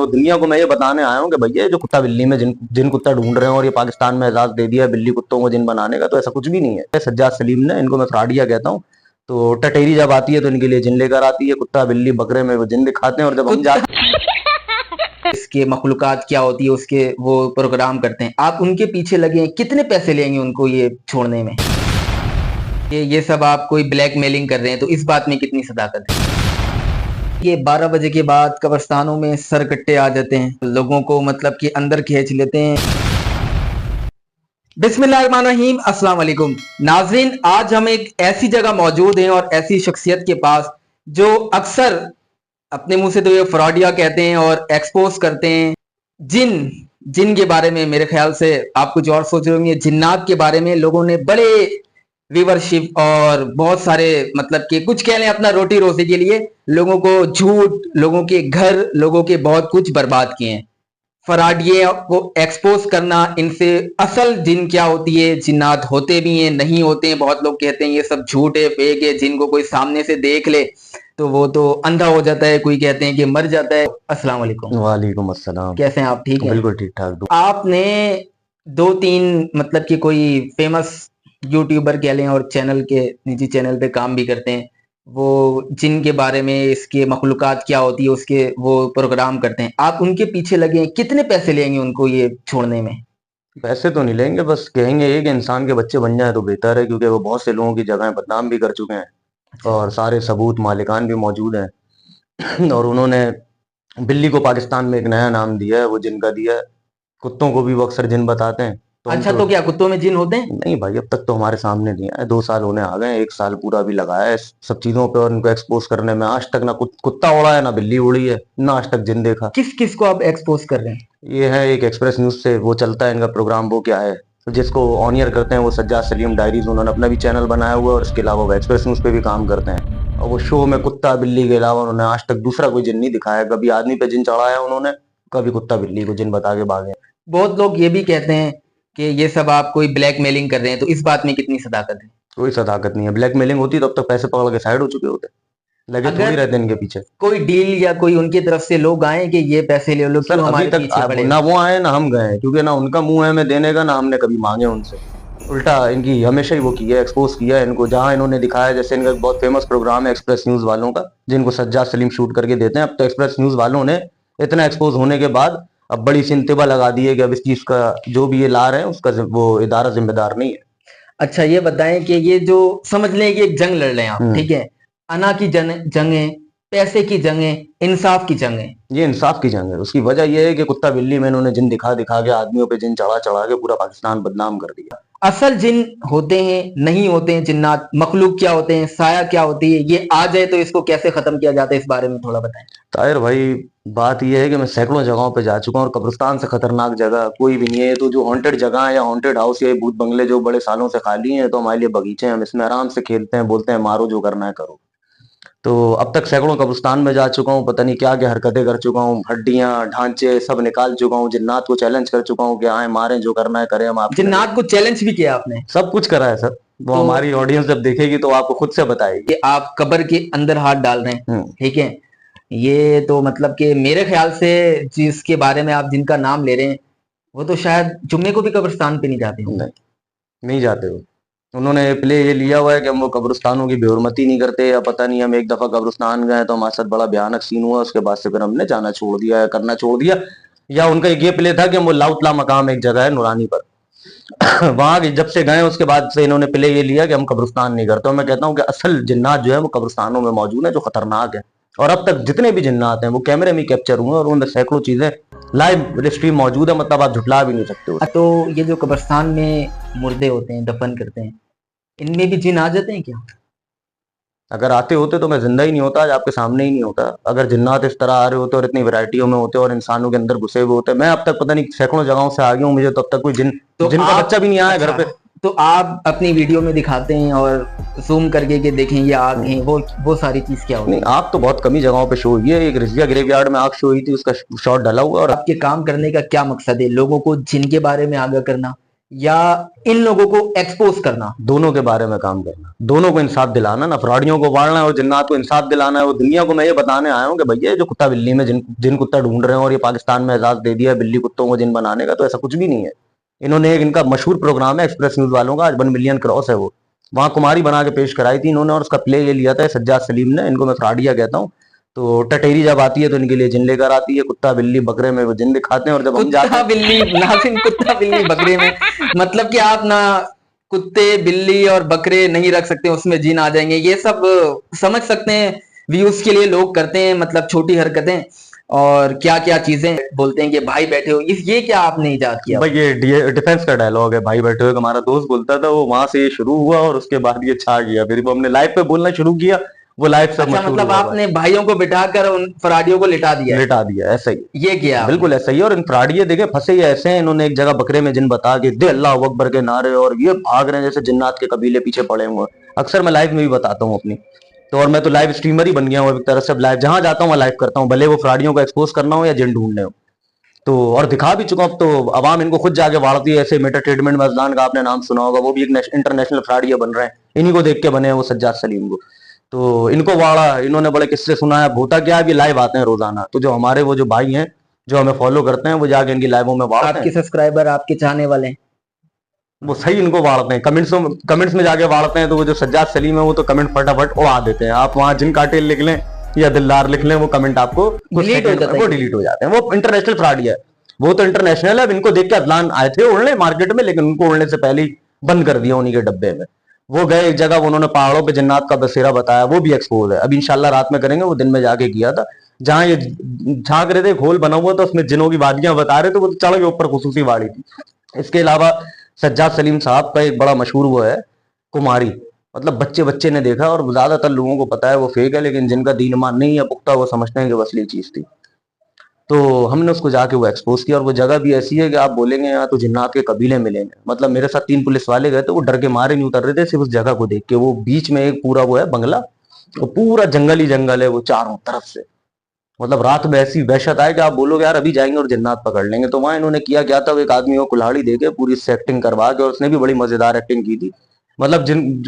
वो दुनिया को मैं ये बताने आया हूँ कि भैया ये जो कुत्ता बिल्ली में जिन कुत्ता ढूंढ रहे हैं और ये पाकिस्तान में एजाज दे दिया बिल्ली कुत्तों को जिन बनाने का, तो ऐसा कुछ भी नहीं है। सज्जाद सलीम ने, इनको मैं फ्राडिया कहता हूँ, तो टटेरी जब आती है तो इनके लिए जिन लेकर आती है। कुत्ता बिल्ली बकरे में वो जिन दिखाते हैं और जब हम जाते इसके मखलूकात क्या होती है उसके वो प्रोग्राम करते हैं। आप उनके पीछे लगे हैं, कितने पैसे लेंगे उनको ये छोड़ने में? ये सब आप कोई ब्लैकमेलिंग कर रहे हैं, तो इस बात में कितनी सदाकत है? ये 12 बजे के बाद कब्रिस्तानों में सरकट्टे आ जाते हैं, लोगों को मतलब कि अंदर खींच लेते हैं। बिस्मिल्लाहिर्रहमानिर्रहीम, अस्सलाम वालेकुम नाज़रीन। आज हम एक ऐसी जगह मौजूद हैं और ऐसी शख्सियत के पास जो अक्सर अपने मुंह से तो ये फ्रॉडिया कहते हैं और एक्सपोज करते हैं जिन के बारे में। मेरे ख्याल से आप कुछ और सोच रहे होंगे, जिन्नात के बारे में लोगों ने बड़े व्यूवरशिप और बहुत सारे मतलब कि कुछ कह लें अपना रोटी रोजी के लिए लोगों को झूठ, लोगों के घर, लोगों के बहुत कुछ बर्बाद किए हैं। फराडिये को एक्सपोज करना, इनसे असल जिन क्या होती है, जिन्नात होते भी हैं नहीं होते हैं। बहुत लोग कहते हैं ये सब झूठ है, फेक है, जिनको कोई सामने से देख ले तो वो तो अंधा हो जाता है, कोई कहते हैं कि मर जाता है। अस्सलाम वालेकुम। वालेकुम अस्सलाम। कैसे हैं आप? ठीक है, बिल्कुल ठीक ठाक। आपने 2-3 मतलब कि कोई फेमस यूट्यूबर कह लें और चैनल के निजी चैनल पे काम भी करते हैं, वो जिन के बारे में, इसके मखलूकात क्या होती है उसके वो प्रोग्राम करते हैं। आप उनके पीछे लगे हैं, कितने पैसे लेंगे उनको ये छोड़ने में? पैसे तो नहीं लेंगे, बस कहेंगे ये कि इंसान के बच्चे बन जाए तो बेहतर है, क्योंकि वो बहुत से लोगों की जगह बदनाम भी कर चुके हैं और सारे सबूत मालिकान भी मौजूद हैं। और उन्होंने बिल्ली को पाकिस्तान में एक नया नाम दिया है, वो जिन का दिया है। कुत्तों को भी वो अक्सर जिन बताते हैं। अच्छा, तो क्या कुत्तों में जिन होते हैं? नहीं भाई, अब तक तो हमारे सामने नहीं आया। 2 साल होने आ गए, 1 साल पूरा भी लगाया है सब चीजों पे और इनको एक्सपोज करने में। आज तक ना कुत्ता उड़ा है, ना बिल्ली उड़ी है, ना आज तक जिन देखा। किस किस को आप एक्सपोज कर रहे हैं? ये है एक एक्सप्रेस न्यूज से वो चलता है इनका प्रोग्राम, वो क्या है तो जिसको ऑनियर करते हैं वो सज्जाद सलीम डायरीज, उन्होंने अपना भी चैनल बनाया हुआ है और इसके अलावा वो एक्सप्रेस न्यूज पे भी काम करते हैं। और वो शो में कुत्ता बिल्ली के अलावा उन्होंने आज तक दूसरा कोई जिन नहीं दिखाया। कभी आदमी पे जिन चढ़ाया उन्होंने, कभी कुत्ता बिल्ली को जिन बता के भागे। बहुत लोग ये भी कहते हैं कि ये सब आप कोई ब्लैकमेलिंग कर रहे हैं, तो इस बात में कितनी सदाकत है? कोई सदाकत नहीं है। ब्लैकमेलिंग होती तब तक पैसे पकड़ के साइड हो चुके होते, लगे थोड़ी रहते इनके पीछे। कोई डील या कोई उनकी तरफ से लोग आए कि ये पैसे ले लो, सर अभी तक ना वो आए ना हम गए, क्योंकि ना उनका मुंह है हमें देने का, ना हमने कभी मांगे उनसे। उल्टा इनकी हमेशा ही वो किया, एक्सपोज किया है इनको। जहां इन्होंने दिखाया, जैसे इनका बहुत फेमस प्रोग्राम है एक्सप्रेस न्यूज वालों का, जिनको सज्जाद सलीम शूट करके देते हैं। अब तो एक्सप्रेस न्यूज वालों ने इतना एक्सपोज होने के बाद अब बड़ी सी इंतबा लगा दी है कि अब इस चीज का जो भी ये ला रहे हैं उसका वो इदारा जिम्मेदार नहीं है। अच्छा, ये बताएं कि ये जो समझ लें कि एक जंग लड़ रहे हैं आप, ठीक है, अना की जंग है, पैसे की जंग है, इंसाफ की जंग है? ये इंसाफ की जंग है। उसकी वजह ये है कि कुत्ता बिल्ली में इन्होंने जिन दिखा दिखा के, आदमियों पे जिन चढ़ा चढ़ा के पूरा पाकिस्तान बदनाम कर दिया। असल जिन होते हैं नहीं होते हैं, जिन्नात मखलूक क्या होते हैं, साया क्या होती है, ये आ जाए तो इसको कैसे खत्म किया जाता है, इस बारे में थोड़ा बताएं। ताहिर भाई, बात यह है कि मैं सैकड़ों जगहों पे जा चुका हूँ और कब्रिस्तान से खतरनाक जगह कोई भी नहीं है। ये तो जो हॉन्टेड जगह है या हॉन्टेड हाउस या भूत बंगले जो बड़े सालों से खाली हैं, तो हमारे लिए बगीचे हैं। हम इसमें आराम से खेलते हैं, बोलते हैं मारो जो करना है करो। तो अब तक सैकड़ों कब्रिस्तान में जा चुका हूँ, पता नहीं क्या क्या हरकतें कर चुका हूँ, हड्डियां ढांचे सब निकाल चुका हूँ। जिन्नात को चैलेंज कर चुका हूँ कि आए मारें, जो करना है करें हम। आप जिन्नात को चैलेंज भी किया आपने? सब कुछ करा है सर। वो हमारी ऑडियंस जब देखेगी तो आपको खुद से बताएगी कि आप कब्र के अंदर हाथ डाल रहे हैं, ठीक है। ये तो मतलब कि मेरे ख्याल से जिसके बारे में आप जिनका नाम ले रहे हैं वो तो शायद जुम्मे को भी कब्रिस्तान पे नहीं जाते होंगे। नहीं जाते हो। उन्होंने प्ले ये लिया हुआ है कि हम वो कब्रिस्तानों की बेहुरमती नहीं करते, या पता नहीं हम एक दफा कब्रिस्तान गए तो हमारे साथ बड़ा भयानक सीन हुआ, उसके बाद से फिर हमने जाना छोड़ दिया है, करना छोड़ दिया। या उनका एक ये प्ले था कि वो लाउतला मकाम एक जगह है नूरानी पर वहां जब से गए उसके बाद से इन्होंने प्ले ये लिया कि हम कब्रिस्तान नहीं करते। मैं कहता हूँ कि असल जिन्नात जो है वो कब्रिस्तानों में मौजूद है, जो खतरनाक है। और अब तक जितने भी जिन्नात हैं वो कैमरे में कैप्चर हुए और उनमें सैकड़ों चीजें लाइव स्ट्रीम मौजूद है, मतलब आप झुटला भी नहीं सकते हो। तो ये जो कब्रिस्तान में मुर्दे होते हैं, दफन करते हैं, इनमें भी जिन आ जाते हैं क्या? अगर आते होते तो मैं जिंदा ही नहीं होता, आज आपके सामने ही नहीं होता। अगर जिन्नात इस तरह आ रहे होते और इतनी वैरायटियों में होते और इंसानों के अंदर घुसे हुए होते, मैं अब तक पता नहीं सैकड़ों जगहों से आ गया हूँ, मुझे तो अब तक कोई जिनका बच्चा भी नहीं आया घर पे। तो आप अपनी वीडियो में दिखाते हैं और जूम करके के देखें ये आग है, वो सारी चीज क्या होती है? नहीं, आग तो बहुत कमी जगहों पे शो हुई है। एक रिजविया ग्रेवयार्ड में आग शो हुई थी, उसका शॉट डाला हुआ। और आपके काम करने का क्या मकसद है? लोगों को जिन के बारे में आगाह करना या इन लोगों को एक्सपोज करना? दोनों के बारे में काम करना, दोनों को इंसाफ दिलाना ना, फ्रॉडियों को वाड़ना है और जिन्नात को इंसाफ दिलाना है। वो दुनिया को मैं ये बताने आया हूँ कि भैया ये जो कुत्ता बिल्ली में जिन कुत्ता ढूंढ रहे हैं और ये पाकिस्तान में एजाज दे दिया है बिल्ली कुत्तों को जिन बनाने का, तो ऐसा कुछ भी नहीं है। इन्होंने एक इनका मशहूर प्रोग्राम है एक्सप्रेस न्यूज वालों का, आज 1 मिलियन क्रॉस है वो, वहां कुमारी बना के पेश कराई थी इन्होंने और उसका प्ले ये लिया था सज्जाद सलीम ने। इनको मैं फ्राडिया कहता हूँ। तो टटेरी जब आती है तो इनके लिए जिन लेकर आती है, कुत्ता बिल्ली बकरे में वो जिन दिखाते हैं, और जब हम जाते कुत्ता हैं बिल्ली नाज़रीन, कुत्ता बिल्ली बकरे में मतलब कि आप ना कुत्ते बिल्ली और बकरे नहीं रख सकते, उसमें जीन आ जाएंगे, ये सब समझ सकते हैं। व्यूज के लिए लोग करते हैं मतलब छोटी हरकतें, और क्या क्या चीजें बोलते हैं कि भाई बैठे हो, ये क्या आपने इजाद किया? भाई ये डिफेंस का डायलॉग है, भाई बैठे हुए हमारा दोस्त बोलता था, वो वहां से ये शुरू हुआ और उसके बाद ये छा गया, फिर वो हमने लाइव पे बोलना शुरू किया, वो लाइव से अच्छा, मशहूर मतलब हुआ। आपने भाइयों को बिठाकर उन फराडियों को लिटा दिया है? लिटा दिया, ऐसा ही ये किया आपने? बिल्कुल ऐसा ही। और इन फ्राडिये देखे फंसे ही ऐसे हैं, इन्होंने एक जगह बकरे में जिन बता के दे अल्लाह अकबर के नारे और ये भाग रहे हैं जैसे जिन्नात के कबीले पीछे पड़े हुए हैं। अक्सर मैं लाइव में भी बताता हूँ अपनी, तो और मैं तो लाइव स्ट्रीमर ही बन गया हूँ एक तरह से, लाइव जहां जाता हूँ मैं लाइव करता हूँ, भले वो फ्राडियों को एक्सपोज करना हो या जिन ढूंढने हो। तो और दिखा भी चुका हूं, तो अवाम इनको खुद जाके वाड़ती है। ऐसे मेटा ट्रीटमेंट में अजलान का आपने नाम सुना होगा, वो भी एक इंटरनेशनल फ्राडिया बन रहे हैं, इन्हीं को देख के बने हैं वो सज्जाद सलीम को। तो इनको वाड़ा, इन्होंने बड़े किस्से सुनाया। होता क्या है, ये लाइव आते हैं रोजाना, तो जो हमारे वो जो भाई हैं जो हमें फॉलो करते हैं वो जाके इनकी लाइवों में वाड़ते आपके हैं। सब्सक्राइबर, आपके चाहने वाले हैं, वो सही इनको वाड़ते हैं, कमेंट्स में जाके वाड़ते हैं। तो वो जो सज्जाद सलीम है वो तो कमेंट फटाफट उड़ा देते हैं। आप वहां जिन काटिल लिख लें या दिलदार लिख लें, वो कमेंट आपको डिलीट हो जाता है। वो डिलीट हो जाते हैं। वो इंटरनेशनल फ्रॉड है, वो तो इंटरनेशनल है। अब इनको देख के अदलान आए थे उड़ने मार्केट में, लेकिन उनको उड़ने से पहले ही बंद कर दिया उन्हीं के डब्बे में। वो गए एक जगह, उन्होंने पहाड़ों पे जन्नत का बसेरा बताया, वो भी एक्सपोज है। अब इंशाल्लाह रात में करेंगे, वो दिन में जाके किया था जहां ये झांक रहे थे, घोल बना हुआ था उसमें जिनों की वादियां बता रहे थे, वो तो चढ़ के ऊपर खुसूसी वाड़ी थी। इसके अलावा सज्जाद सलीम साहब का एक बड़ा मशहूर वो है कुमारी, मतलब बच्चे बच्चे ने देखा और ज्यादातर लोगों को पता है वो फेक है, लेकिन जिनका दीन ईमान नहीं है पुख्ता, वो समझते हैं कि वो असली चीज थी। तो हमने उसको जाके वो एक्सपोज किया, और वो जगह भी ऐसी है कि आप बोलेंगे यहाँ तो जिन्नात के कबीले मिलेंगे। मतलब मेरे साथ 3 पुलिस वाले गए थे, वो डर के मारे नहीं उतर रहे थे सिर्फ उस जगह को देख के। वो बीच में एक पूरा वो है बंगला, वो पूरा जंगल ही जंगल है वो चारों तरफ से। मतलब रात में ऐसी वहशत आए कि आप बोलोगे यार अभी जाएंगे और जिन्नात पकड़ लेंगे। तो वहां इन्होंने किया क्या था, वो एक आदमी को कुल्हाड़ी देके पूरी से एक्टिंग करवा के, और उसने भी बड़ी मजेदार एक्टिंग की थी। मतलब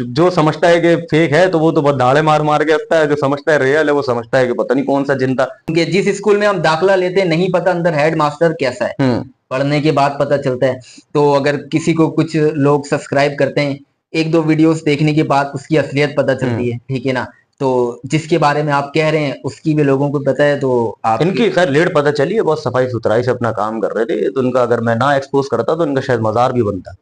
जो समझता है कि फेक है तो वो तो बहुत दाड़े मार मार के हंसता है, जो समझता है रियल है वो समझता है कि पता नहीं कौन सा जिन था। कि जिस स्कूल में हम दाखिला लेते हैं नहीं पता अंदर हेड मास्टर कैसा है, पढ़ने के बाद पता चलता है। तो अगर किसी को कुछ लोग सब्सक्राइब करते हैं, 1-2 वीडियोस देखने के बाद उसकी असलियत पता चलती है, ठीक है ना? तो जिसके बारे में आप कह रहे हैं उसकी भी लोगों को पता है। तो आप इनकी खैर लेट पता चली है, बहुत सफाई सुथराई से अपना काम कर रहे थे। तो इनका अगर मैं ना एक्सपोज करता तो इनका शायद मजार भी बनता।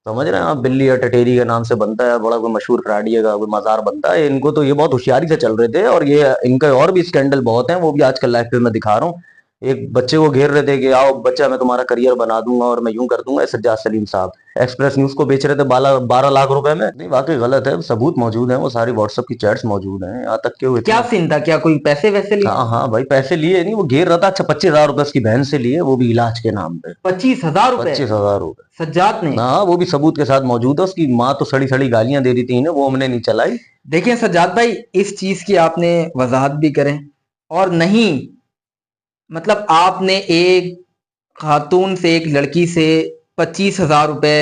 समझ रहे हैं आप, बिल्ली या टटेरी के नाम से बनता है, बड़ा कोई मशहूर फ्राडिया का कोई मजार बनता है। इनको तो ये बहुत होशियारी से चल रहे थे, और ये इनके और भी स्कैंडल बहुत हैं, वो भी आजकल लाइफ में मैं दिखा रहा हूँ। एक बच्चे को घेर रहे थे कि आओ बच्चा मैं तुम्हारा करियर बना दूंगा और मैं यूं कर दूंगा। सज्जाद सलीम साहब एक्सप्रेस न्यूज को बेच रहे थे 12 लाख रुपए में। नहीं वाकई गलत है, सबूत मौजूद है, वो सारी व्हाट्सएप की चैट्स मौजूद हैं। यहाँ तक कि वो क्या सीन था? क्या कोई पैसे वैसे लिए? हाँ हाँ भाई, पैसे लिए नहीं, वो घेर रहा था। अच्छा 25,000 रुपए उसकी बहन से लिए, वो भी इलाज के नाम पे। 25,000 रुपए 25,000 रुपए सज्जाद ने? हाँ, वो भी सबूत के साथ मौजूद है। उसकी माँ तो सड़ी सड़ी गालियां दे रही थी इन्हें, वो हमने नहीं चलाई। देखिए सज्जाद भाई, इस चीज की आपने वजाहत भी करें, और नहीं मतलब आपने एक खातून से, एक लड़की से 25,000 रुपए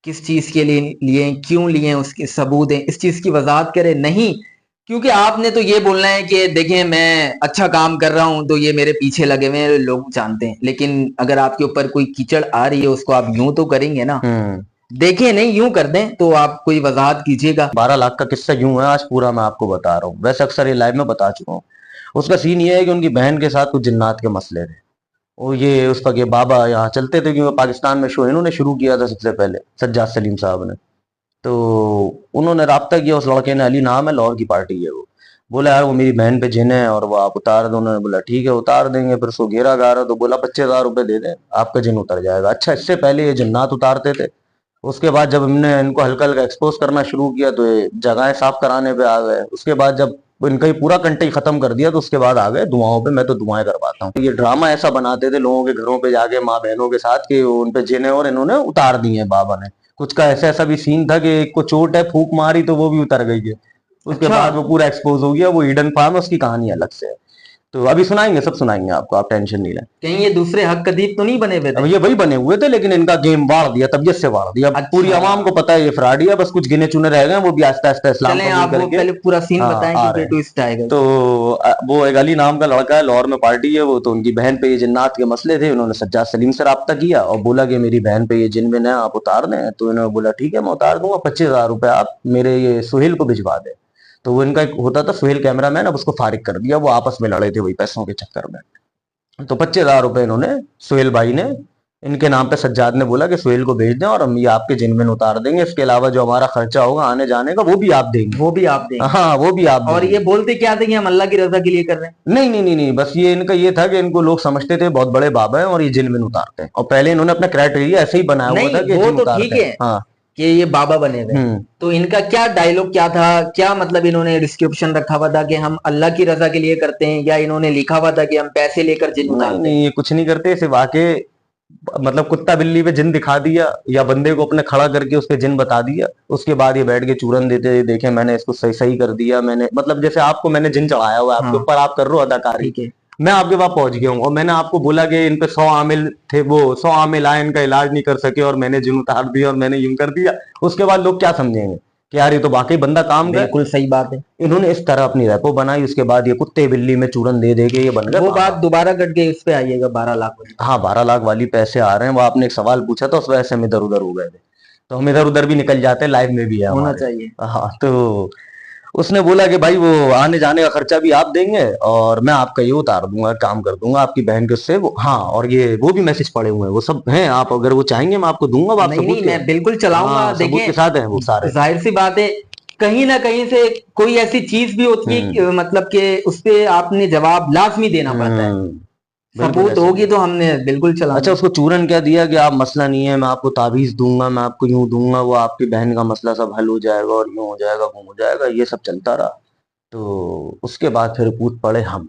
किस चीज के लिए लिए, क्यों लिए, उसके सबूत हैं, इस चीज की वजाहत करें। नहीं, क्योंकि आपने तो ये बोलना है कि देखें मैं अच्छा काम कर रहा हूं तो ये मेरे पीछे लगे हुए हैं, लोग जानते हैं। लेकिन अगर आपके ऊपर कोई कीचड़ आ रही है उसको आप यूं तो करेंगे ना, देखें नहीं यूं कर दें। तो आप कोई वजाहत कीजिएगा। 12 लाख का किस्सा यूं है, आज पूरा मैं आपको बता रहा हूँ, वैसे अक्सर ये लाइव में बता चुका हूँ। उसका सीन ये है कि उनकी बहन के साथ कुछ जिन्नात के मसले थे। वो ये उसका ये बाबा यहाँ चलते थे, क्योंकि पाकिस्तान में शो इन्होंने शुरू किया था सबसे पहले, सज्जाद सलीम साहब ने। तो उन्होंने राब्ता किया उस लड़के ने, अली नाम है, लाहौर की पार्टी है वो। बोला यार वो मेरी बहन पे जिन है और वो आप उतार दो। उन्होंने बोला ठीक है उतार देंगे। फिर उसको घेरा गा रहा, तो बोला 25,000 रुपए दे दें आपका जिन उतर जाएगा। अच्छा इससे पहले ये जिन्नात उतारते थे। उसके बाद जब हमने इनको हल्का हल्का एक्सपोज करना शुरू किया तो ये जगहें साफ कराने पे आ गए। उसके बाद जब इनका ही पूरा कंटेंट खत्म कर दिया तो उसके बाद आ गए दुआओं पे। मैं तो दुआएं करवाता हूँ। ये ड्रामा ऐसा बनाते थे लोगों के घरों पे जाके माँ बहनों के साथ कि उन पे जिने और इन्होंने उतार दी है बाबा ने। कुछ का ऐसा ऐसा भी सीन था कि एक को चोट है, फूक मारी तो वो भी उतर गई है। उसके अच्छा। बाद वो पूरा एक्सपोज हो गया। वो हिडन फार्म है, उसकी कहानी अलग से है। तो अभी सुनाएंगे, सब सुनाएंगे आपको, आप टेंशन नहीं लें। कहीं ये दूसरे हक कदीब तो नहीं बने हुए अब थे? ये वही बने हुए थे, लेकिन इनका गेम वाड़ दिया, तबीयत से वाड़ दिया। अब पूरी अच्छा, आवाम को पता है ये फ्रॉडी है, बस कुछ गिने चुने रह गए हैं, वो भी आहिस्ता आहिस्ता इस्लाम चलें कबूल आप वो करके पहले पूरा सीन हाँ बताएं आ क्योंकि रहे हैं। ट्विस्ट आएगा तो इसमें। वो एक अली नाम का लड़का है, लाहौर में पार्टी है वो, तो उनकी बहन पे ये जिन्नात के मसले थे, उन्होंने सज्जाद सलीम से राब्ता किया और बोला कि मेरी बहन पे ये जिन में है, आप उतार दें। तो इन्होंने बोला ठीक है मैं उतार दूंगा, 25,000 रुपए आप मेरे ये सुहेल को भिजवा दें। तो वो इनका एक होता था सुहेल कैमरामैन, अब उसको फारिग कर दिया, वो आपस में लड़े थे वही पैसों के चक्कर में। तो 25,000 रुपए इन्होंने, सुहेल भाई ने इनके नाम पे, सज्जाद ने बोला कि सुहेल को भेज दें और हम ये आपके जिनमें उतार देंगे, इसके अलावा जो हमारा खर्चा होगा आने जाने का वो भी आप देंगे। वो भी आप देंगे? हाँ वो भी आप और देंगे। ये बोलते क्या थे कि हम अल्लाह की रजा के लिए कर रहे हैं? नहीं नहीं नहीं नहीं, बस ये इनका ये था कि इनको लोग समझते थे बहुत बड़े बाबा हैं और ये जिन में उतारते हैं, और पहले इन्होंने अपना क्राइटेरिया ऐसे ही बनाया हुआ नहीं था कि वो जिन तो उतारते ठीक हैं। है हाँ। कि ये बाबा बने हुए, तो इनका क्या डायलॉग क्या था, क्या मतलब इन्होंने डिस्क्रिप्शन रखा हुआ था कि हम अल्लाह की रजा के लिए करते हैं, या इन्होंने लिखा हुआ था कि हम पैसे लेकर जिन नहीं उतारते हैं? नहीं, ये कुछ नहीं करते, सिर्फ आके मतलब कुत्ता बिल्ली पे जिन दिखा दिया या बंदे को अपने खड़ा करके उस पे जिन बता दिया, उसके बाद ये बैठ के चूरन देते, देखे मैंने इसको सही सही कर दिया, मैंने मतलब जैसे आपको मैंने जिन चढ़ाया हुआ है आपके हाँ ऊपर, आप कर रहे हो अदाकारी, ठीक है। मैं आपके पास पहुंच गया हूँ और मैंने आपको बोला कि इन पे 100 आमिल थे, वो 100 आमिल आए, इनका इलाज नहीं कर सके और मैंने जिन उतार दिया और मैंने यूं कर दिया। उसके बाद लोग क्या समझेंगे कि यार ये तो वाकई बंदा काम कर। बिल्कुल सही बात है। इन्होंने इस तरह अपनी रैपो बनाई, उसके बाद ये कुत्ते बिल्ली में चूरन दे दे के ये बन गए वो पागल। बात दोबारा कट गई, उस पे आइएगा 12 लाख वाली। हाँ 12 लाख वाली पैसे आ रहे हैं, वो आपने एक सवाल पूछा था उस वजह से हम इधर उधर हो गए थे, तो हम इधर उधर भी निकल जाते हैं, लाइव में भी है होना हमारे। चाहिए। हाँ तो उसने बोला कि भाई वो आने जाने का खर्चा भी आप देंगे और मैं आपका ये उतार दूंगा, काम कर दूंगा आपकी बहन के उससे वो। हाँ और ये वो भी मैसेज पड़े हुए हैं, वो सब हैं, आप अगर वो चाहेंगे मैं आपको दूंगा, वो आप नहीं सबूत नहीं, के मैं बिल्कुल चलाऊंगा। हाँ सबूत के देखें, साथ हैं वो सारे। जाहिर सी बात है, कहीं ना कहीं से कोई ऐसी चीज भी होती है कि मतलब कि उस पे आपने जवाब लाजमी देना पड़ता है। बिल्कुल सबूत ऐसे होगी ही। तो हमने बिल्कुल अच्छा चलाना। उसको चूरन क्या दिया कि आप मसला नहीं है, मैं आपको ताबीज दूंगा, मैं आपको यूं दूंगा, वो आपकी बहन का मसला सब हल हो जाएगा और यूं हो जाएगा गुम हो जाएगा, ये सब चलता रहा। तो उसके बाद फिर कूद पड़े हम।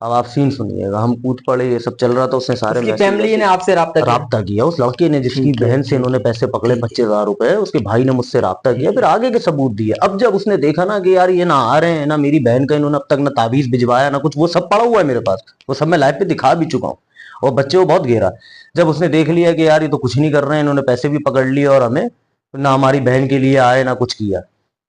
अब आप सीन सुनिएगा, हम कूद पड़े, ये सब चल रहा था, उसने सारे उसकी मैसेज फैमिली ने आपसे राब्ता किया? राब्ता किया उस लड़के ने, जिसकी ठीक है, बहन से ठीक इन्होंने है, पैसे पकड़े ठीक है, 25,000 रुपए, उसके भाई ने मुझसे राब्ता किया, ठीक फिर है। आगे के सबूत दिए। अब जब उसने देखा ना कि यार ये ना आ रहे हैं, ना मेरी बहन का इन्होंने अब तक ना ताबीज भिजवाया ना कुछ, वो सब पड़ा हुआ है मेरे पास, वो सब मैं लाइव पे दिखा भी चुका हूँ, और बच्चे को बहुत घेरा। जब उसने देख लिया कि यार ये तो कुछ नहीं कर रहे हैं, इन्होंने पैसे भी पकड़ लिए और हमें ना हमारी बहन के लिए आए ना कुछ किया,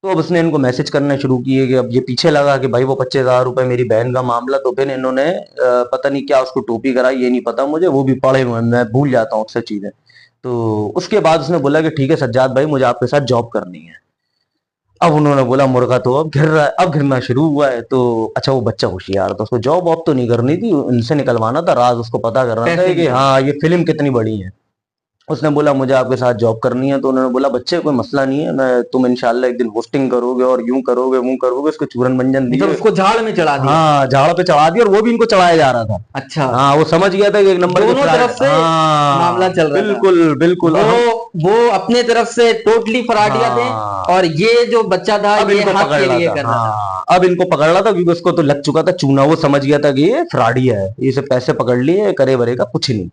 तो अब उसने इनको मैसेज करना शुरू किए कि अब ये पीछे लगा कि भाई वो 25,000 रुपए मेरी बहन का मामला। तो फिर इन्होंने पता नहीं क्या उसको टोपी कराई, ये नहीं पता मुझे, वो भी पड़े हुए हैं, मैं भूल जाता हूँ अक्सर चीजें। तो उसके बाद उसने बोला कि ठीक है सज्जाद भाई मुझे आपके साथ जॉब करनी है। अब उन्होंने बोला मुर्गा तो अब घिर रहा है, अब घिरना शुरू हुआ है। तो अच्छा वो बच्चा होशियार था, उसको जॉब वॉब तो नहीं करनी थी, इनसे निकलवाना था राज, उसको पता करना था पैसे कि की। हाँ ये फिल्म कितनी बड़ी है। उसने बोला मुझे आपके साथ जॉब करनी है। तो उन्होंने बोला बच्चे कोई मसला नहीं है, मैं तुम इंशाल्लाह एक दिन होस्टिंग करोगे और यूं करोगे वो करोगे, उसको चूरन मंजन मतलब दिए। उसको झाड़ में चढ़ा दिया? हाँ झाड़ पे चढ़ा दिया, और वो भी इनको चढ़ाया जा रहा था। अच्छा, हाँ वो समझ गया था कि एक नंबर के दोनों तरफ से मामला चल रहा था। बिल्कुल बिल्कुल। वो अपने तरफ से टोटली फराडिया थे, हाँ, और ये जो बच्चा था अब ये इनको हक पकड़ के रहा लिए था। कर रहा था। हाँ अब इनको पकड़ रहा था क्योंकि उसको तो लग चुका था चूना, वो समझ गया था कि ये फ्रॉडिया है, इसे पैसे पकड़ लिए, करे वरे का कुछ नहीं।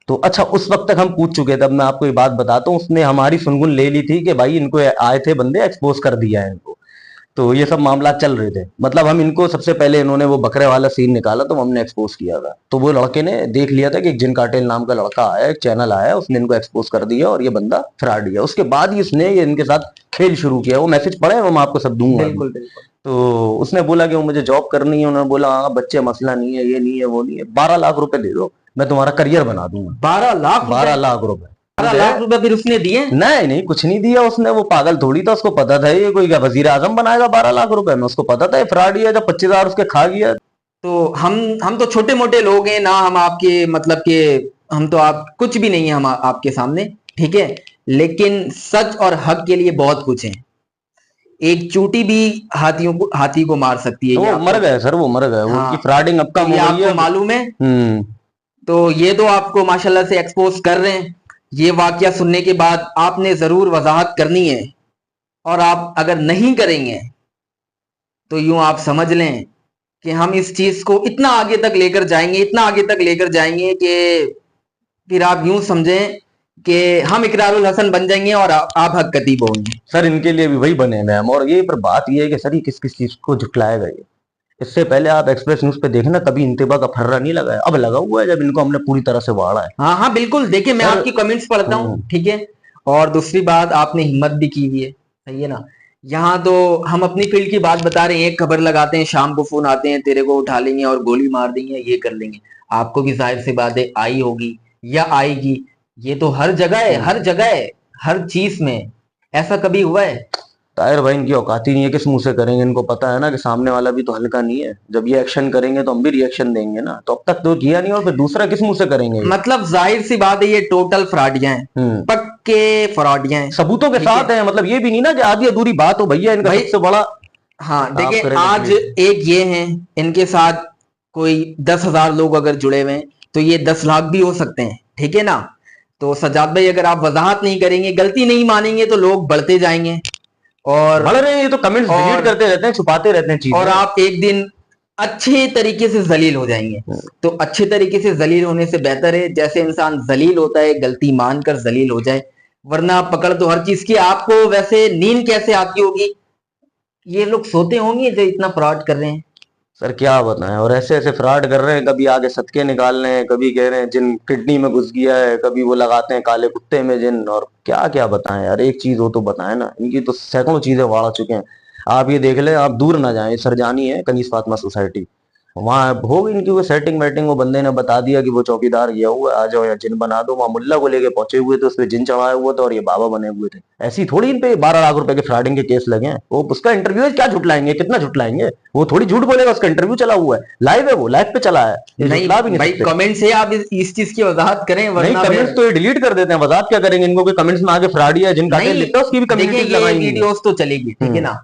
तो अच्छा उस वक्त तक हम पूछ चुके थे। अब मैं आपको ये बात बताता हूँ, उसने हमारी सुनगुन ले ली थी कि भाई इनको आए थे बंदे, एक्सपोज कर दिया है इनको। तो ये सब मामला चल रहे थे, मतलब हम इनको सबसे पहले इन्होंने वो बकरे वाला सीन निकाला तो हमने एक्सपोज किया था। तो वो लड़के ने देख लिया था कि एक जिन कार्टेल नाम का लड़का आया, एक चैनल आया, उसने इनको एक्सपोज कर दिया और ये बंदा फ्रॉड है। उसके बाद ही उसने ये इनके साथ खेल शुरू किया। वो मैसेज पढ़े, वो मैं आपको सब दूंगा। बिल्कुल बिल्कुल। तो उसने बोला कि वो मुझे जॉब करनी है, उन्होंने बोला हाँ बच्चे मसला नहीं है, ये नहीं है वो नहीं है, 12 लाख रुपए दे दो मैं तुम्हारा करियर बना दूंगा। 12 लाख? 12 लाख रुपए 12 लाख रुपए फिर उसने दिए? नहीं नहीं कुछ नहीं दिया उसने, वो पागल थोड़ी था, उसको पता था ये कोई क्या वजीर आजम बनाएगा 12 लाख रुपए में, उसको पता था ये फ्रॉड है। जब 25,000 उसके खा गया। तो हम तो छोटे मोटे लोग हैं ना, हम आपके मतलब के, हम तो आप कुछ भी नहीं है हम आपके सामने, ठीक है, लेकिन सच और हक के लिए बहुत कुछ है। एक चूटी भी हाथी को मार सकती है। वो मर गए सर, वो मर गए, हाँ, उनकी फ्रॉडिंग अब कम ये हो गई आपको है। मालूम है। हम्म। तो ये तो आपको माशाल्लाह से एक्सपोज कर रहे हैं। ये वाकया सुनने के बाद आपने जरूर वजाहत करनी है, और आप अगर नहीं करेंगे तो यूं आप समझ लें कि हम इस चीज को इतना आगे तक लेकर जाएंगे, इतना आगे तक लेकर जाएंगे कि फिर आप यूं समझें कि हम इकरारुल हसन बन जाएंगे और आप हक कतीब होंगे। सर इनके लिए भी वही बने हुए हैं हम, और ये पर बात ये है कि सर ये किस किस चीज को झुटलाएगा ये, इससे पहले आप एक्सप्रेस न्यूज पे देखना, कभी इंतबा का फर्रा नहीं लगा है, अब लगा हुआ है जब इनको हमने पूरी तरह से वाड़ा है। हाँ हाँ बिल्कुल, देखिए मैं सर आपकी कमेंट्स पढ़ता हूँ, ठीक है। और दूसरी बात, आपने हिम्मत भी की हुई है, सही है ना। यहाँ तो हम अपनी फील्ड की बात बता रहे हैं, एक खबर लगाते हैं, शाम को फोन आते हैं, तेरे को उठा लेंगे और गोली मार देंगे, ये कर लेंगे। आपको भी जाहिर सी बात है आई होगी या आएगी। ये तो हर जगह है, हर जगह है, हर चीज में। ऐसा कभी हुआ है? ताहिर भाई इनकी औकात ही नहीं है, किस मुंह से करेंगे, इनको पता है ना कि सामने वाला भी तो हल्का नहीं है, जब ये एक्शन करेंगे तो हम भी रिएक्शन देंगे ना, तो अब तक तो किया नहीं और फिर दूसरा किस मुंह से करेंगे ये? मतलब जाहिर सी बात है, ये टोटल फ्रॉडिया हैं, पक्के फ्रॉडिया हैं, सबूतों के ठीक है। साथ है, मतलब ये भी नहीं ना कि आधी अधूरी बात हो, भैया इनका भाई सबसे बड़ा। हाँ आप देखिए, करें आज प्लीज। एक ये हैं, इनके साथ कोई 10,000 लोग अगर जुड़े हुए हैं तो ये 10 लाख भी हो सकते हैं, ठीक है ना। तो सज्जाद भाई, अगर आप वजाहत नहीं करेंगे, गलती नहीं मानेंगे, तो लोग बढ़ते जाएंगे। और बढ़ रहे हैं ये तो, कमेंट्स डिलीट करते रहते हैं, छुपाते रहते हैं चीजें। और आप एक दिन अच्छे तरीके से जलील हो जाएंगे। तो अच्छे तरीके से जलील होने से बेहतर है जैसे इंसान जलील होता है, गलती मानकर जलील हो जाए, वरना पकड़ तो हर चीज की। आपको वैसे नींद कैसे आती होगी? ये लोग सोते होंगे जो इतना फ्रॉड कर रहे हैं। सर क्या बताएं, और ऐसे ऐसे फ्रॉड कर रहे हैं, कभी आगे सदके निकाल रहे हैं, कभी कह रहे हैं जिन किडनी में घुस गया है, कभी वो लगाते हैं काले कुत्ते में जिन, और क्या क्या बताएं यार, एक चीज हो तो बताएं ना, इनकी तो सैकड़ों चीजें वाड़ा चुके हैं। आप ये देख लें, आप दूर ना जाएं, सरजानी है कनीस फातिमा सोसाइटी, वहां हो गई इनकी वो सेटिंग वेटिंग, वो बंदे ने बता दिया कि वो चौकीदार गया हुआ है, आ जाओ या जिन बना दो, वहां मुल्ला को लेके पहुंचे हुए थे, उसपे जिन चढ़ाया हुआ था और ये बाबा बने हुए थे। ऐसी थोड़ी इन पे 12 लाख रुपए के फ्रॉडिंग के केस लगे हैं, वो उसका इंटरव्यू क्या झुटलाएंगे, कितना झुटलाएंगे, वो थोड़ी झूठ बोलेगा, उसका इंटरव्यू चला हुआ है, लाइव है, वो लाइव पे चला है, ये नहीं झुटला भी नहीं भाई, सकते। कमेंट से आप इस चीज की वजाहत करें, नहीं, वरना कमेंट्स तो ये डिलीट कर देते हैं, वजाहत क्या करेंगे, इनको कमेंट्स में आगे फ्रॉडी है जिन काटे नहीं। लिखता है उसकी भी देखिए, कम्युनिटीज ये लगाएंगे। वीडियोस तो चलेगी, ठीक है ना।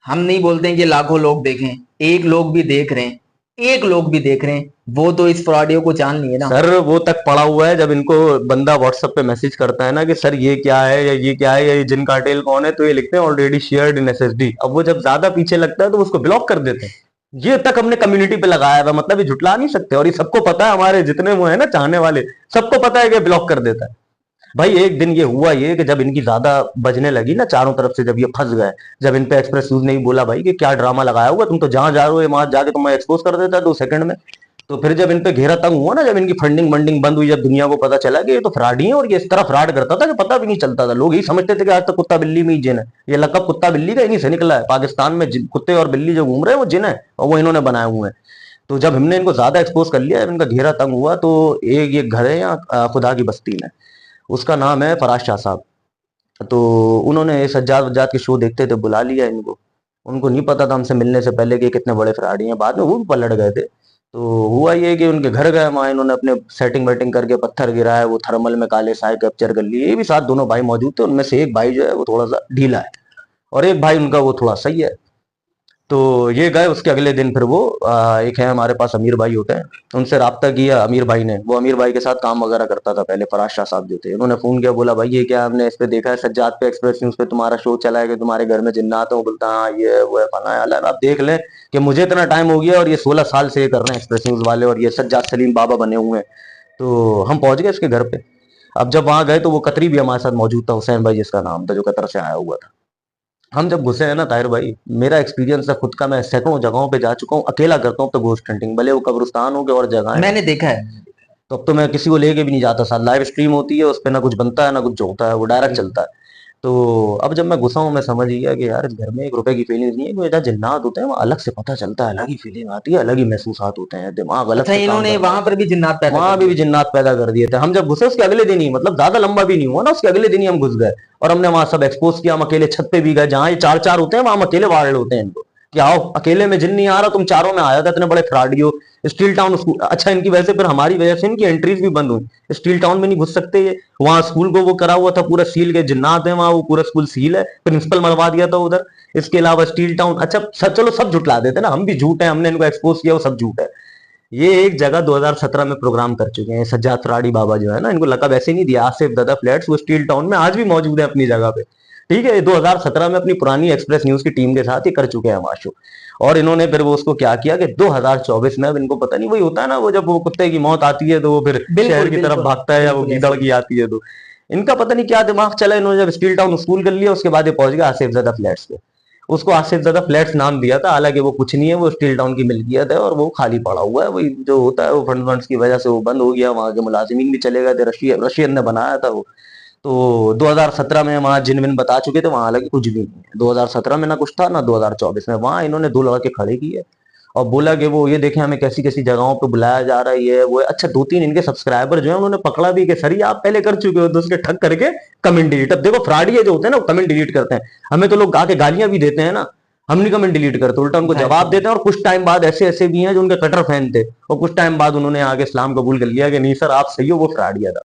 हम नहीं बोलते हैं कि लाखों लोग देखें, एक लोग भी देख रहे हैं, एक लोग भी देख रहे हैं, वो तो इस फ्रॉडियो को जान लिए ना। सर वो तक पड़ा हुआ है, जब इनको बंदा व्हाट्सएप पे मैसेज करता है ना कि सर ये क्या है या ये क्या है या ये जिन कार्टेल कौन है, तो ये लिखते हैं ऑलरेडी शेयर्ड इन एसएसडी। अब वो जब ज्यादा पीछे लगता है तो उसको ब्लॉक कर देते हैं। ये तक हमने कम्युनिटी पे लगाया हुआ, मतलब ये झुटला नहीं सकते, और ये सबको पता है, हमारे जितने वो है ना चाहने वाले, सबको पता है कि ब्लॉक कर देता है। भाई एक दिन ये हुआ ये कि जब इनकी ज्यादा बजने लगी ना चारों तरफ से, जब ये फंस गए, जब इन पे एक्सप्रेस न्यूज ने ही बोला भाई कि क्या ड्रामा लगाया हुआ, तुम तो जहां जा रहे हो वहां जाके तुम्हें एक्सपोज कर देता है 2 सेकंड में। तो फिर जब इन पे घेरा तंग हुआ ना, जब इनकी फंडिंग वंडिंग बंद हुई, जब दुनिया को पता चला कि ये तो फ्रॉड ही है, और ये इस तरह फ्रॉड करता था कि पता भी नहीं चलता था, लोग यही समझते थे कि आज तक कुत्ता बिल्ली में ही जिन है, ये लकब कुत्ता बिल्ली का इन्हीं से निकला है, पाकिस्तान में कुत्ते और बिल्ली जो घूम रहे हैं वो जिन है, और वो इन्होंने बनाए हुए हैं। तो जब हमने इनको ज्यादा एक्सपोज कर लिया, इनका घेरा तंग हुआ, तो एक ये घर है यहाँ खुदा की बस्ती में, उसका नाम है फराज शाह साहब। तो उन्होंने सज्जाद वज्जाद के शो देखते थे, बुला लिया इनको। उनको नहीं पता था हमसे मिलने से पहले कि कितने बड़े फ्रॉडी हैं, बाद में वो भी पलट गए थे। तो हुआ ये कि उनके घर गए, वहां इन्होंने अपने सेटिंग वेटिंग करके पत्थर गिराया, वो थर्मल में काले साए कैप्चर कर लिए, ये भी साथ दोनों भाई मौजूद थे, उनमें से एक भाई जो है वो थोड़ा सा ढीला है, और एक भाई उनका वो थोड़ा सही है। तो ये गए, उसके अगले दिन फिर वो एक है हमारे पास अमीर भाई होते हैं, उनसे राब्ता किया अमीर भाई ने, वो अमीर भाई के साथ काम वगैरह करता था पहले, फराज शाह साहब जो थे, उन्होंने फोन किया, बोला भाई ये क्या, हमने इस पे देखा है सज्जाद पे एक्सप्रेस न्यूज पे तुम्हारा शो चला है कि तुम्हारे घर में जिन्नात हो, बोलता हाँ ये है वो है फला है अला है। आप देख लें कि मुझे इतना टाइम हो गया और ये 16 साल से ये कर रहे हैं एक्सप्रेस न्यूज वाले, और ये सज्जाद सलीम बाबा बने हुए हैं। तो हम पहुंच गए इसके घर पे। अब जब वहां गए तो वो कतरी भी हमारे साथ मौजूद था, हुसैन भाई जिसका नाम था, जो कतर से आया हुआ था। हम जब घुसे हैं ना ताहिर भाई, मेरा एक्सपीरियंस है खुद का, मैं सैकड़ों जगहों पे जा चुका हूँ, अकेला करता हूँ तो घोस्ट हंटिंग, भले वो कब्रिस्तान हो गए और जगह है। मैंने देखा है। तो अब तो मैं किसी को लेके भी नहीं जाता साथ, लाइव स्ट्रीम होती है उस पर, ना कुछ बनता है ना कुछ होता है, वो डायरेक्ट चलता है। तो अब जब मैं घुसा हूँ, मैं समझ गया कि यार इस घर में 1 रुपए की फीलिंग नहीं है, क्योंकि जहाँ जिन्नात होते हैं वहाँ अलग से पता चलता है, अलग ही फीलिंग आती है, अलग ही महसूसात होते हैं, दिमाग अलग अच्छा, से काम इन्होंने करता है। वहां पर भी जिन्नात पैदा वहां कर भी दिए? जिन्नात पैदा कर दिए थे। हम जब घुसे उसके अगले दिन ही, मतलब ज्यादा लंबा भी नहीं हुआ ना, उसके अगले दिन ही हम घुस गए, और हमने वहां सब एक्सपोज किया। हम अकेले छत पे भी गए, जहां ये चार चार होते हैं वहां हम अकेले वार्ड होते हैं इनको, कि आओ अकेले में जिन नहीं आ रहा, तुम चारों में आया था, इतने बड़े फ्रॉडियो। स्टील टाउन स्कूल, अच्छा इनकी वजह से फिर हमारी वजह से इनकी एंट्रीज भी बंद हुई, स्टील टाउन में नहीं घुस सकते ये। वहां स्कूल को वो करा हुआ था पूरा सील के, जिन्नात है वहां, वो पूरा स्कूल सील है, प्रिंसिपल मरवा दिया था उधर। इसके अलावा स्टील टाउन, अच्छा सब, चलो सब झुटला देते ना, हम भी झूठ है, हमने इनको एक्सपोज किया वो सब झूठ है। ये एक जगह 2017 में प्रोग्राम कर चुके हैं, सज्जाद फराड़ी बाबा जो है ना, इनको लकब ऐसे नहीं दिया, आसिफ दादा फ्लैट्स, वो स्टील टाउन में आज भी मौजूद है अपनी जगह पे। ठीक है, 2017 में अपनी पुरानी एक्सप्रेस न्यूज की टीम के साथ ही कर चुके हैं हमारा शो। और इन्होंने फिर वो उसको क्या किया कि 2024 में, अब इनको पता नहीं, वही होता है ना, वो जब वो कुत्ते की मौत आती है तो वो फिर शहर की तरफ भागता है, या वो गीदड़ की आती है, तो इनका पता नहीं क्या दिमाग चला, इन्होंने जब स्टील टाउन स्कूल कर लिया उसके बाद ये पहुंच गया आसिफ ज़ादा फ्लैट्स पे। उसको आसिफ ज़्यादा फ्लैट्स नाम दिया था, हालांकि वो कुछ नहीं है, वो स्टील टाउन की मिल्कियत है और वो खाली पड़ा हुआ है। वही जो होता है वो फंड्स की वजह से वो बंद हो गया, वहां के मुलाजिमीन भी चले गए थे, रशियन ने बनाया था वो। तो 2017 में वहां जिन विन बता चुके थे, वहां हालांकि कुछ भी नहीं है। 2017 में ना कुछ था ना 2024 में। वहां इन्होंने दो लड़के खड़े किए और बोला कि वो ये देखें हमें कैसी कैसी जगहों पे बुलाया जा रहा है, ये वो है। अच्छा, दो तीन इनके सब्सक्राइबर जो है उन्होंने पकड़ा भी कि सर ये आप पहले कर चुके हो, तो उसके ठग करके कमेंट डिलीट। अब देखो फ्रॉडिये जो होते हैं ना वो कमेंट डिलीट करते हैं, हमें तो लोग आके गालियां भी देते हैं ना, हम नहीं कमेंट डिलीट करते, उल्टा उनको जवाब देते हैं। और कुछ टाइम बाद ऐसे ऐसे भी हैं जो उनके कटर फैन थे और कुछ टाइम बाद उन्होंने आगे इस्लाम कबूल कर लिया कि नहीं सर आप सही हो, वो फ्रॉडिया था।